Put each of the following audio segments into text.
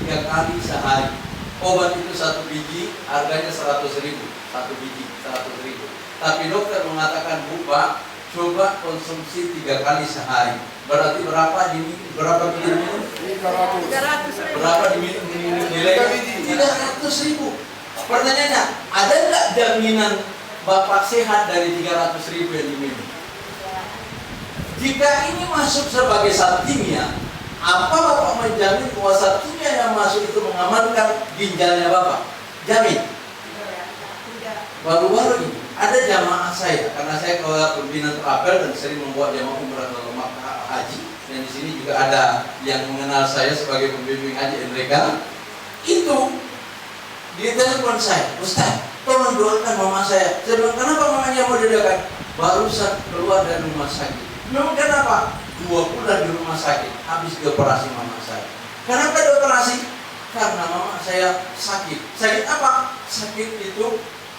3 kali sehari. Obat itu 1 biji, harganya 100.000. 1 biji 100.000. Tapi dokter mengatakan, Bu Pak, coba konsumsi 3 kali sehari. Berarti berapa biji diminum? 300. Berapa diminum nilainya? 300.000. Pertanyaannya, ada nggak jaminan Bapak sehat dari 300.000 yang diminum? Jika ini masuk sebagai zat kimia, apa Bapak menjamin bahwa zat kimia yang masuk itu mengamankan ginjalnya Bapak? Jamin? Baru-baru ini ada jamaah saya, karena saya pembina terapel dan sering membuat jamaah umrah dan haji, dan di sini juga ada yang mengenal saya sebagai pembimbing haji mereka. Itu di telepon saya, Ustaz, tolong doakan mama saya. Saya bilang, kenapa mamanya mau didoakan? Barusan keluar dari rumah sakit. Memang kenapa? 2 bulan di rumah sakit, habis dioperasi mama saya. Kenapa dioperasi? Karena mama saya sakit. Sakit apa? Sakit itu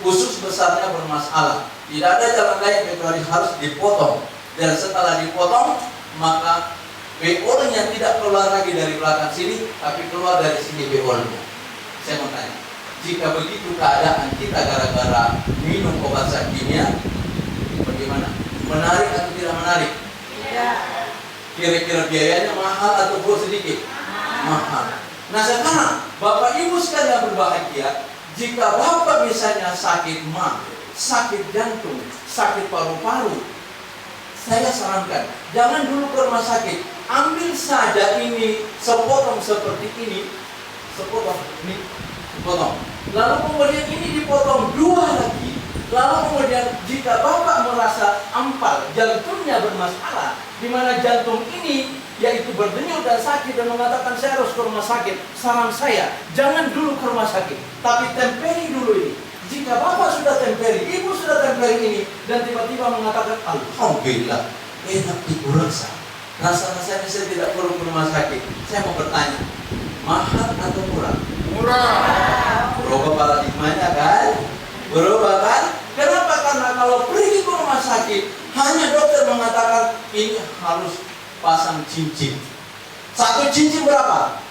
usus besarnya bermasalah. Tidak ada jalan lain kecuali harus dipotong. Dan setelah dipotong, maka beolnya tidak keluar lagi dari belakang sini, tapi keluar dari sini beolnya. Saya mau tanya, jika begitu keadaan kita gara-gara minum obat zat kimia, bagaimana? Menarik atau tidak menarik? Tidak. Kira-kira biayanya mahal atau sedikit? Mahal. Nah sekarang Bapak Ibu sekalian berbahagia, jika Bapak misalnya sakit mah, sakit jantung, sakit paru-paru, saya sarankan jangan dulu ke rumah sakit. Ambil saja ini sepotong seperti ini, sepotong ini, sepotong. Lalu kemudian ini dipotong 2 lagi. Lalu kemudian jika Bapak merasa ampal, jantungnya bermasalah, di mana jantung ini yaitu berdenyut dan sakit dan mengatakan saya harus ke rumah sakit, saran saya jangan dulu ke rumah sakit, tapi tempeli dulu ini. Jika Bapak sudah tempeli, Ibu sudah tempeli ini, dan tiba-tiba mengatakan alhamdulillah enak Ibu rasa-rasanya saya tidak perlu ke rumah sakit. Saya mau bertanya, mahal atau murah? Murah. Berubah paradigmanya kan? Berubah kan? Kenapa? Karena kalau pergi ke rumah sakit, hanya dokter mengatakan ini harus pasang cincin. 1 cincin berapa?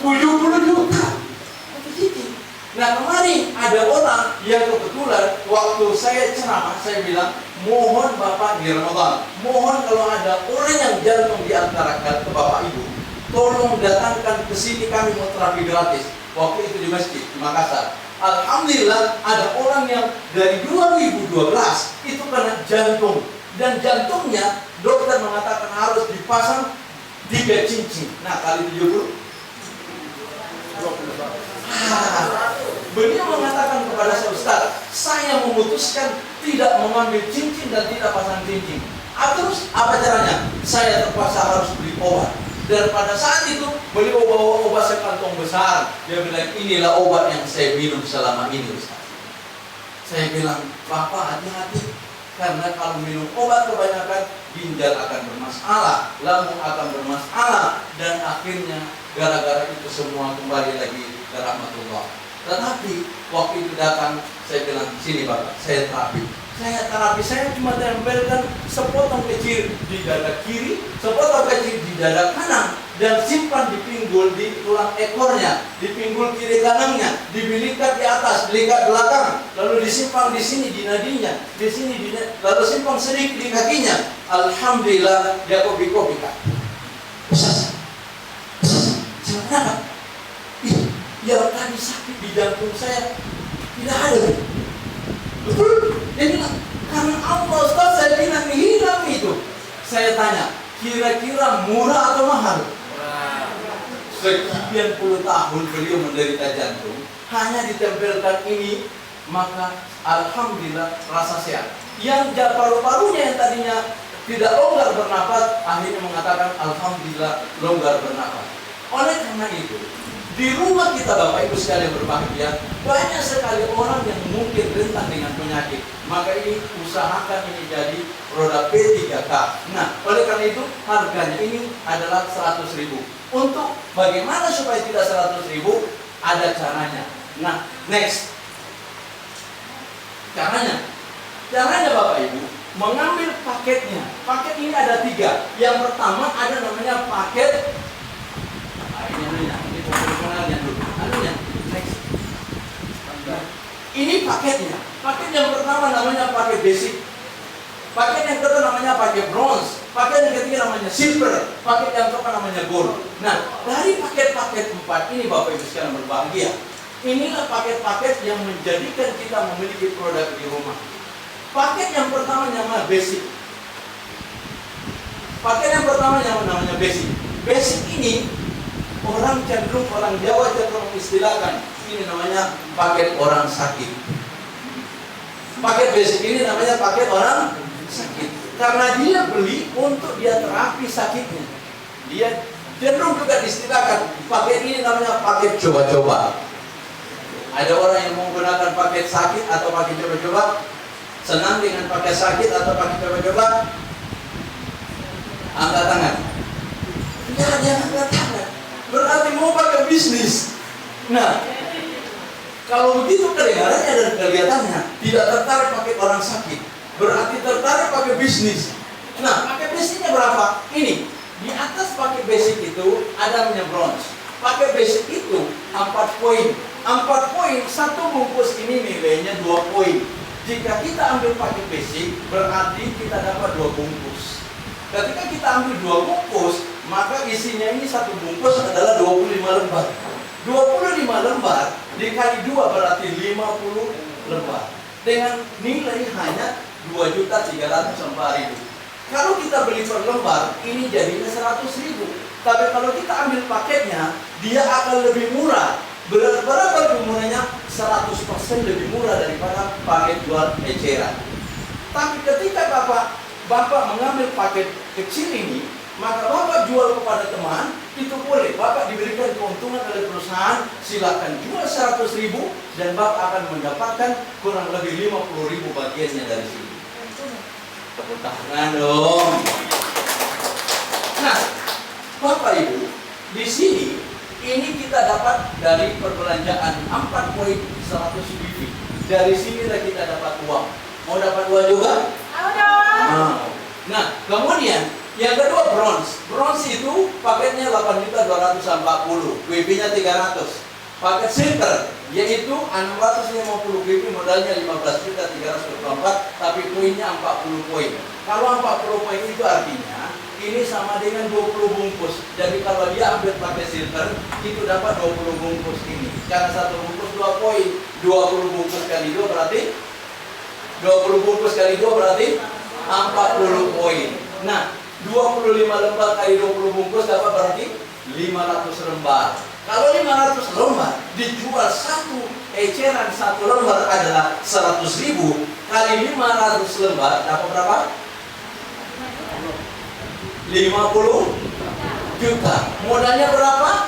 70 juta. 1 cincin. Nah kemarin ada orang yang kebetulan waktu saya ceramah, saya bilang, mohon Bapak di Ramadan, mohon kalau ada orang yang jantung di antara ke Bapak Ibu, tolong datangkan ke sini, kami mau terapi gratis. Waktu itu di masjid di Makassar. Alhamdulillah ada orang yang dari 2012 itu kena jantung, dan jantungnya dokter mengatakan harus dipasang 3 cincin. Nah kali 70, beliau mengatakan kepada saya, Ustaz, saya memutuskan tidak mengambil cincin dan tidak pasang cincin. Terus apa caranya? Saya terpaksa harus beli obat. Dan pada saat itu beliau bawa obat sekantong besar. Dia bilang, inilah obat yang saya minum selama ini, Ustaz. Saya bilang, Bapak hati-hati, karena kalau minum obat kebanyakan, ginjal akan bermasalah, lambung akan bermasalah, dan akhirnya gara-gara itu semua kembali lagi ke rahmatullah. Tetapi waktu itu datang, saya bilang, sini Bapak, saya terapi. Saya cuma tempelkan sepotong kecil di dada kiri, sepotong kecil di dada kanan, dan simpan di pinggul di tulang ekornya, di pinggul kiri kanannya, dibilikat di atas, bilikat belakang, lalu disimpan di sini di nadinya, di sini lalu simpan sedikit di kakinya. Alhamdulillah dia kopi-kopi Kak. Ustaz, kenapa? Ya tadi sakit di jantung saya tidak ada. Betul? Dia bilang, karena Allah Ustaz, saya bilang hilang itu. Saya tanya, kira-kira murah atau mahal? Murah. Sekian puluh tahun beliau menderita jantung, hanya ditempelkan ini, maka alhamdulillah rasa sehat. Yang paru-parunya yang tadinya tidak longgar bernafas, akhirnya mengatakan alhamdulillah longgar bernafas. Oleh karena itu, di rumah kita Bapak Ibu sekalian berbahagia, banyak sekali orang yang mungkin rentan dengan penyakit. Maka ini usahakan ini jadi roda P3K. Nah, oleh karena itu harganya ini adalah 100.000. Untuk bagaimana supaya tidak 100.000, ada caranya. Nah, next. Caranya Bapak Ibu mengambil paketnya. Paket ini ada 3. Yang pertama ada namanya paket. Ini paketnya. Paket yang pertama namanya paket basic. Paket yang kedua namanya paket bronze. Paket yang ketiga namanya silver. Paket yang keempat namanya gold. Nah, dari paket-paket 4 ini Bapak Ibu sekalian berbahagia. Inilah paket-paket yang menjadikan kita memiliki produk di rumah. Paket yang pertama namanya basic. Paket yang pertama namanya basic. Basic ini orang Jawa cenderung istilahkan ini namanya paket orang sakit. Paket basic ini namanya paket orang sakit karena dia beli untuk dia terapi sakitnya. Dia cenderung juga istilahkan paket ini namanya paket coba-coba. Ada orang yang menggunakan paket sakit atau paket coba-coba. Senang dengan paket sakit atau paket coba-coba? Angkat tangan. Jangan angkat tangan. Berarti mau pakai bisnis. Nah, kalau begitu kedengarannya dan kelihatannya tidak tertarik pakai orang sakit, berarti tertarik pakai bisnis. Nah, pakai bisnisnya berapa? Ini di atas pakai basic itu ada namanya bronze. Pakai basic itu 4 poin. 4 poin, satu bungkus ini nilainya 2 poin. Jika kita ambil pakai basic, berarti kita dapat 2 bungkus. Ketika kita ambil 2 bungkus, maka isinya ini satu bungkus adalah 25 lembar. 25 lembar dikali 2 berarti 50 lembar. Dengan nilai hanya 2.304.000. Kalau kita beli per lembar, ini jadinya 100.000. Tapi kalau kita ambil paketnya, dia akan lebih murah. Berapa lebih murahnya? 100% lebih murah daripada paket jual eceran. Tapi ketika Bapak mengambil paket kecil ini, maka Bapak jual kepada teman, itu boleh. Bapak diberikan keuntungan oleh perusahaan, silakan jual 100.000 dan Bapak akan mendapatkan kurang lebih 50.000 bagiannya dari sini. Tepuk tangan dong. Nah, Bapak Ibu, di sini ini kita dapat dari perbelanjaan 4 poin 100 BV. Dari sinilah kita dapat uang. Mau dapat uang juga? Nah, kemudian yang kedua bronze. Bronze itu paketnya 8.240, WP-nya 300. Paket silver yaitu 650 WP, modalnya 15.324, tapi poinnya 40 poin. Kalau 40 poin itu artinya ini sama dengan 20 bungkus. Jadi kalau dia ambil pakai silver, itu dapat 20 bungkus ini. Karena satu bungkus 2 poin. 20 bungkus kali 2 berarti 20 bungkus kali 2 berarti 40 poin. Nah, 25 lembar kali 20 bungkus dapat berarti 500 lembar. Kalau 500 lembar dijual satu eceran, satu lembar adalah 100.000 kali 500 lembar dapat berapa? 50 juta. Modalnya berapa?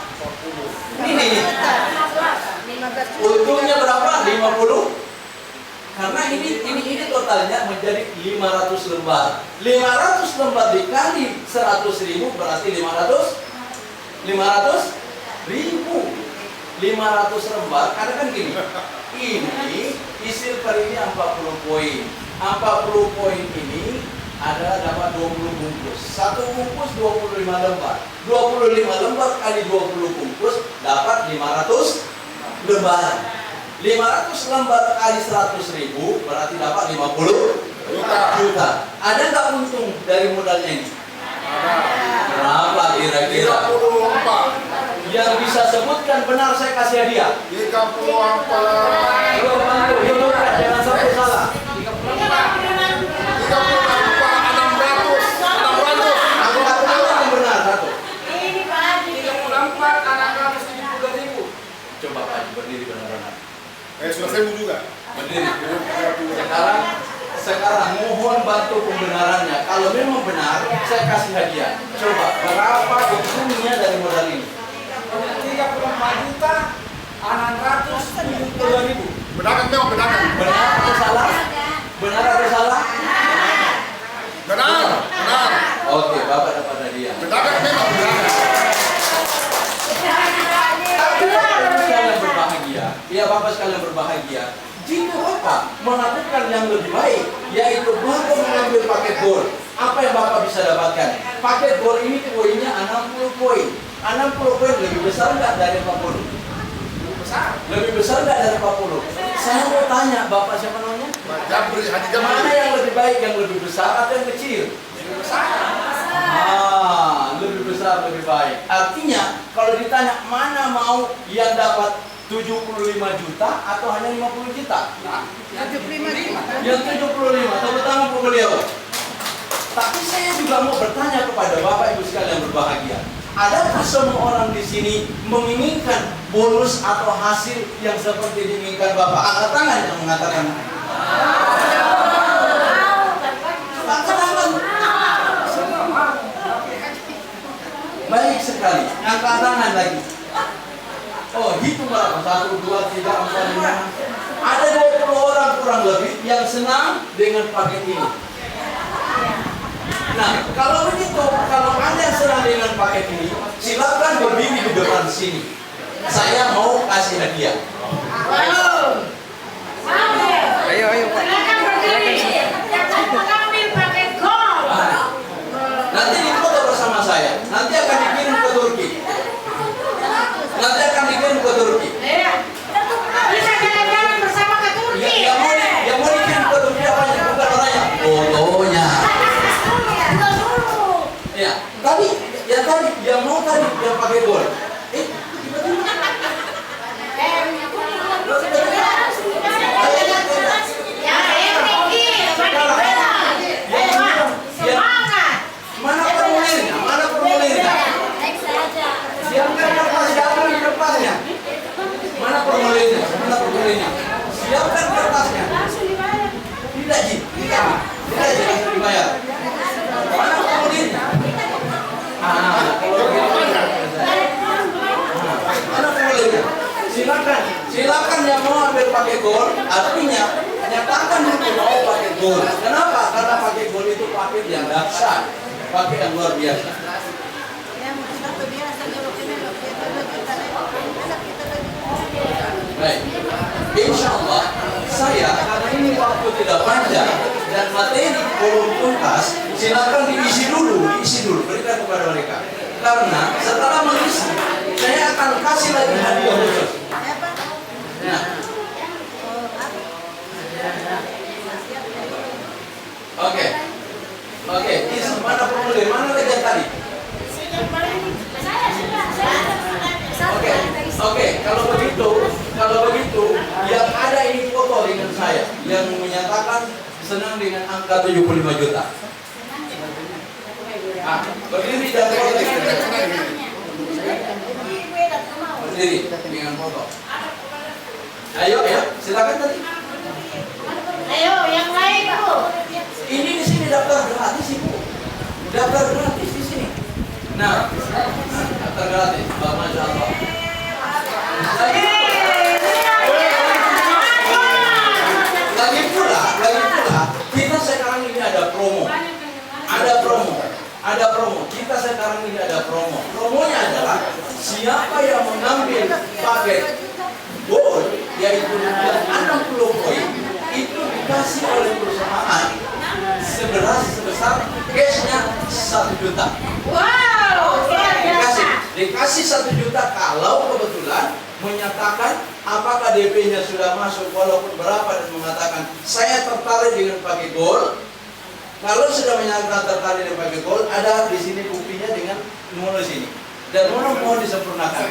Ini. Untungnya berapa? 50. Karena ini totalnya menjadi 500 lembar. 500 lembar dikali 100.000 berarti 500.000. 500 lembar. Karena kan gini. Ini silver ini 40 poin. 40 poin ini adalah dapat 20 bungkus. Satu bungkus 25 lembar. 25 lembar kali 20 bungkus dapat 500 lembar. 500 lembar kali 100.000 berarti dapat 50 juta. Ada nggak untung dari modalnya ini? Berapa kira-kira? 34. Yang bisa sebutkan benar saya kasih hadiah. 34. Jangan sampai salah. 34. Coba Pak berdiri benar-benar. Sudah saya juga. Berdiri. Sekarang mohon bantu pembenarannya. Kalau memang benar, saya kasih hadiah. Coba berapa untungnya dari modal ini? 34.672.000. Benar kan memang benar kan? Benar atau salah? Benar atau salah? Benar. Oke, Bapak dapat hadiah. Benar kan memang benar. Ya Bapak sekalian berbahagia. Jika Bapak melakukan yang lebih baik, yaitu Bapak mengambil paket gold, apa yang Bapak bisa dapatkan? Paket gold ini poinnya 60 poin. 60 poin lebih besar nggak dari 40? Lebih besar nggak dari 40? Saya mau tanya, Bapak siapa namanya? Jabri, Haji Jabri. Mana yang lebih baik, yang lebih besar atau yang kecil? Lebih besar. Lebih besar, lebih baik. Artinya, kalau ditanya mana mau yang dapat 75 juta atau hanya 50 juta? Yang 75, tepuk tangan untuk beliau. Tapi saya juga mau bertanya kepada Bapak Ibu sekalian berbahagia. Adakah semua orang di sini menginginkan bonus atau hasil yang seperti diinginkan Bapak? Angkat tangan yang mengatakan. Angkat tangan. Baik sekali. Angkat tangan lagi. Oh, hitung berapa? 1, 2, 3, 4, 5. Ada 20 orang kurang lebih yang senang dengan paket ini. Nah, kalau begitu, kalau Anda yang senang dengan paket ini, silakan berdiri di depan sini. Saya mau kasih hadiah. Ayo, Pak. Nanti difoto bersama saya. Nanti akan dikirim ke Turki. Yang mau dikirim ke Turki apanya? Bukan orangnya. Fotonya. Ya, tadi yang pakai gold. Mana formulirnya? Siapkan kertasnya. Mana formulirnya? Siapkan kertasnya. Tidak Ji, langsung dibayar. Mana formulirnya? Mana formulirnya? Silakan yang mau ambil pakai gold, artinya nyatakan dulu mau pakai gold. Kenapa? Karena pakai gold itu paket yang dahsyat, paket yang luar biasa. Baik, insya Allah saya karena ini waktu tidak panjang dan materi belum tuntas, silakan diisi dulu, berikan kepada mereka. Karena setelah mengisi, saya akan kasih lagi hadiah khusus. Nah, oke, isi mana formulir, mana lagi yang tadi? Oke, kalau begitu, yang ada ini foto dengan saya yang menyatakan senang dengan angka 75 juta. Berdiri dan foto. Berdiri dengan foto. Ayo, silakan tadi. Ayo, yang lain Bu. Ini di sini daftar gratis Ibu. Daftar gratis di sini. Nah, daftar gratis. Masya Allah. Lagi pula, kita sekarang ini ada promo. Kita sekarang ini ada promo. Promonya adalah siapa yang mengambil paket gold, yaitu 60 poin, itu dikasih oleh perusahaan sebesar cashnya 1 juta. Wow, Dikasih 1 juta kalau kebetulan menyatakan apakah DP-nya sudah masuk walaupun berapa dan mengatakan saya tertarik dengan pakai gold. Kalau sudah menyatakan tertarik dengan pakai gold, ada di sini buktinya dengan nulis ini. Dan mohon disempurnakan.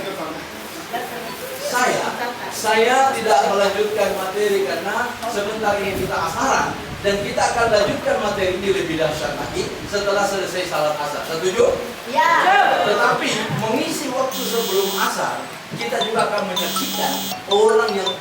Saya tidak melanjutkan materi karena sebentar ini kita asaran dan kita akan lanjutkan materi ini lebih dahsyat lagi setelah selesai salat asar. Setuju? Ya. Tetapi mengisi waktu sebelum asar, kita juga akan menyaksikan orang yang